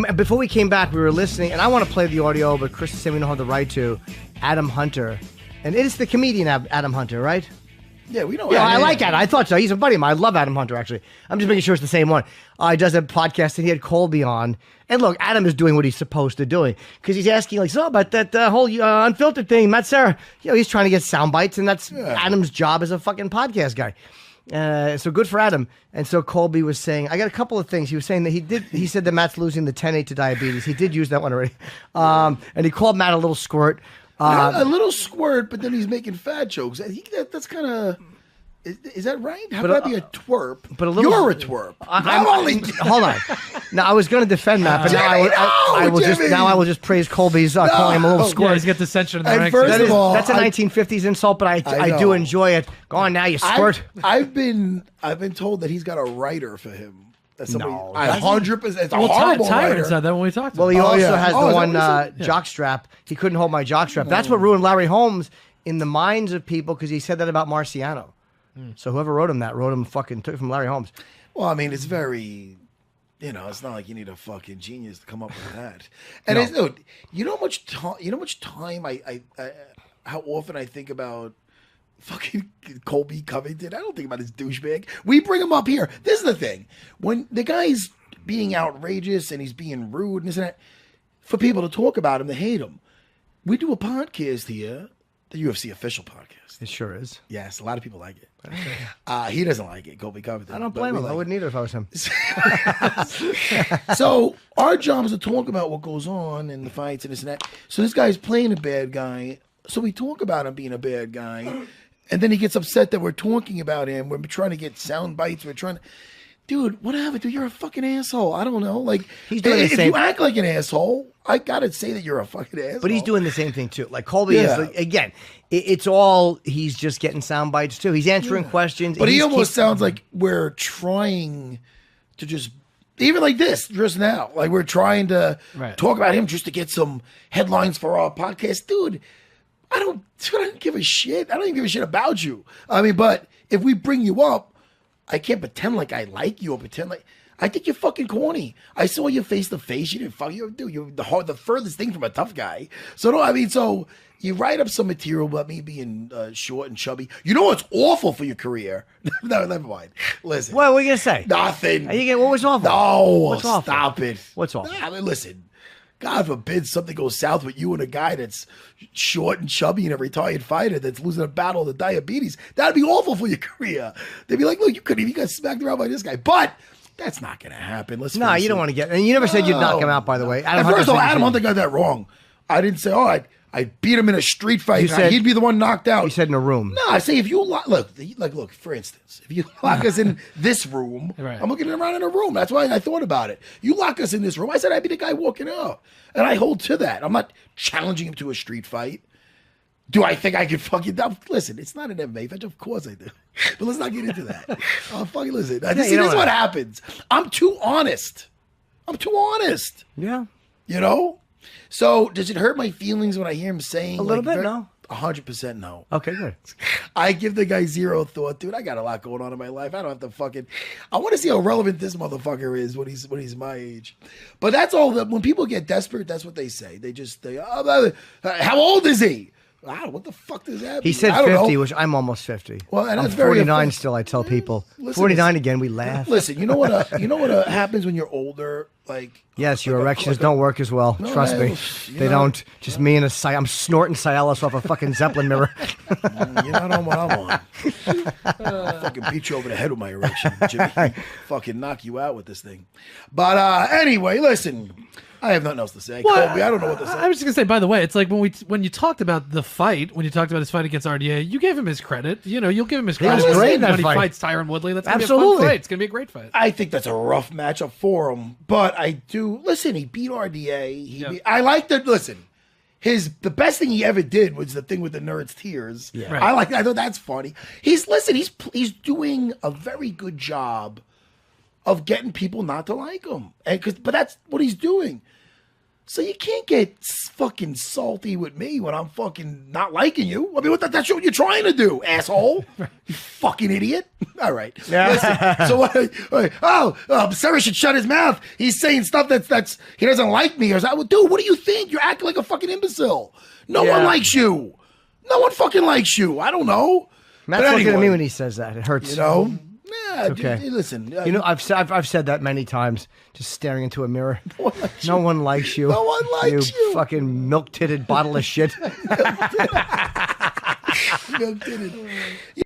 And before we came back, we were listening, and I want to play the audio, but Chris is saying we don't have the right to. Adam Hunter. And it is the comedian Adam Hunter, right? Yeah, we know. Yeah, I like Adam. I thought so. He's a buddy of mine. I love Adam Hunter, actually. I'm just making sure it's the same one. He does a podcast, and he had Colby on. And look, Adam is doing what he's supposed to doing. Because he's asking, like, so about that whole unfiltered thing, Matt Serra. He's trying to get sound bites, and that's Adam's job as a fucking podcast guy. So good for Adam. And so Colby was saying, I got a couple of things. He was saying that he said that Matt's losing the 10-8 to diabetes. He did use that one already. And he called Matt a little squirt. A little squirt, but then he's making fat jokes. I think that's kind of... Is that right? How about be a twerp? But a little, you're a twerp. Hold on. Now I was going to defend Matt, but I will just praise Colby's calling him a little squirt. Yeah, he's got the censure in the ranks. First of all, that's a 1950s insult, but I do enjoy it. Go on now, you squirt. I've been told that he's got a writer for him. No, 100%. It's a horrible Tyron writer. said that when we talked. Well, he also has the one jockstrap. He couldn't hold my jockstrap. That's what ruined Larry Holmes in the minds of people because he said that about Marciano. So whoever wrote him fucking took it from Larry Holmes. Well, I mean, it's very, it's not like you need a fucking genius to come up with that. And you know how much time how often I think about fucking Colby Covington. I don't think about this douchebag. We bring him up here. This is the thing. When the guy's being outrageous and he's being rude and this and that, for people to talk about him, they hate him. We do a podcast here, the UFC official podcast. It sure is. Yes, a lot of people like it. He doesn't like it, Colby Covington. I don't blame him. I wouldn't either if I was him. So our job is to talk about what goes on in the fights and this and that. So this guy's playing a bad guy. So we talk about him being a bad guy. And then he gets upset that we're talking about him. We're trying to get sound bites. We're trying to... Dude, whatever, dude. You're a fucking asshole. I don't know. Like, he's doing the same. If you act like an asshole, I gotta say that you're a fucking asshole. But he's doing the same thing too. Like Colby is again. It's all he's just getting sound bites too. He's answering questions. But he almost sounds like we're trying to just even like this just now. Like we're trying to talk about him just to get some headlines for our podcast, dude. I don't give a shit. I don't even give a shit about you. I mean, but if we bring you up. I can't pretend like I like you or pretend like I think you're fucking corny. I saw you face to face. You didn't fuck you, dude. You're the furthest thing from a tough guy. So you write up some material about me being short and chubby. You know what's awful for your career? No, never mind. Listen. What were you gonna say? Nothing. What was awful? No, what's awful? Stop it. What's awful? I mean, listen. God forbid something goes south with you and a guy that's short and chubby and a retired fighter that's losing a battle to diabetes. That'd be awful for your career. They'd be like, look, you couldn't even get smacked around by this guy. But that's not going to happen. No, you don't want to get... And you never said you'd knock him out, by the way. First of all, Adam Hunter got that wrong. I didn't say, I beat him in a street fight. He'd be the one knocked out. You said in a room. No, I say if you look, for instance, if you lock us in this room, I'm looking around in a room. That's why I thought about it. You lock us in this room. I said I'd be the guy walking out. And I hold to that. I'm not challenging him to a street fight. Do I think I could fucking... Listen, it's not an MMA fight. Of course I do. But let's not get into that. Fucking listen. This is what happens. I'm too honest. Yeah. You know? So, does it hurt my feelings when I hear him saying... A little bit, no. 100% no. Okay, good. I give the guy zero thought, dude. I got a lot going on in my life. I don't have to fucking... I want to see how relevant this motherfucker is when he's my age. But that's all that... When people get desperate, that's what they say. How old is he? What the fuck does that mean? He said 50, which I'm almost 50. Well, and I'm that's very 49 still, I tell people. 49 again, we laugh. Listen, you know what happens when you're older? Like, yes, your erections don't work as well. No, trust me. They don't. Just me and I'm snorting Cialis off a fucking Zeppelin mirror. You're not on what I'm on. I'll fucking beat you over the head with my erection, Jimmy. Fucking knock you out with this thing. But anyway, listen. I have nothing else to say. Well, Colby, I don't know what to say. I was just going to say, by the way, it's like when you talked about the fight, when you talked about his fight against RDA, you gave him his credit. You know, you'll give him his credit. He was great in that when fight. He fights Tyron Woodley. That's going to be a fun fight. It's going to be a great fight. I think that's a rough matchup for him. But I do... Listen, he beat RDA. I like that... Listen, the best thing he ever did was the thing with the Nerd's Tears. Yeah. Right. I thought that's funny. He's doing a very good job of getting people not to like him. But that's what he's doing. So you can't get fucking salty with me when I'm fucking not liking you. I mean, that's what you're trying to do, asshole. You fucking idiot. All right. Yeah. Listen, so what? Serra should shut his mouth. He's saying stuff that's he doesn't like me. Or something. Dude, what do you think? You're acting like a fucking imbecile. No one likes you. No one fucking likes you. I don't know. Matt's looking at me when he says that. It hurts. You know? Yeah, okay. Listen. You know, I've said that many times, just staring into a mirror. No one likes you. No one likes you. You fucking milk-titted bottle of shit. Milk-titted.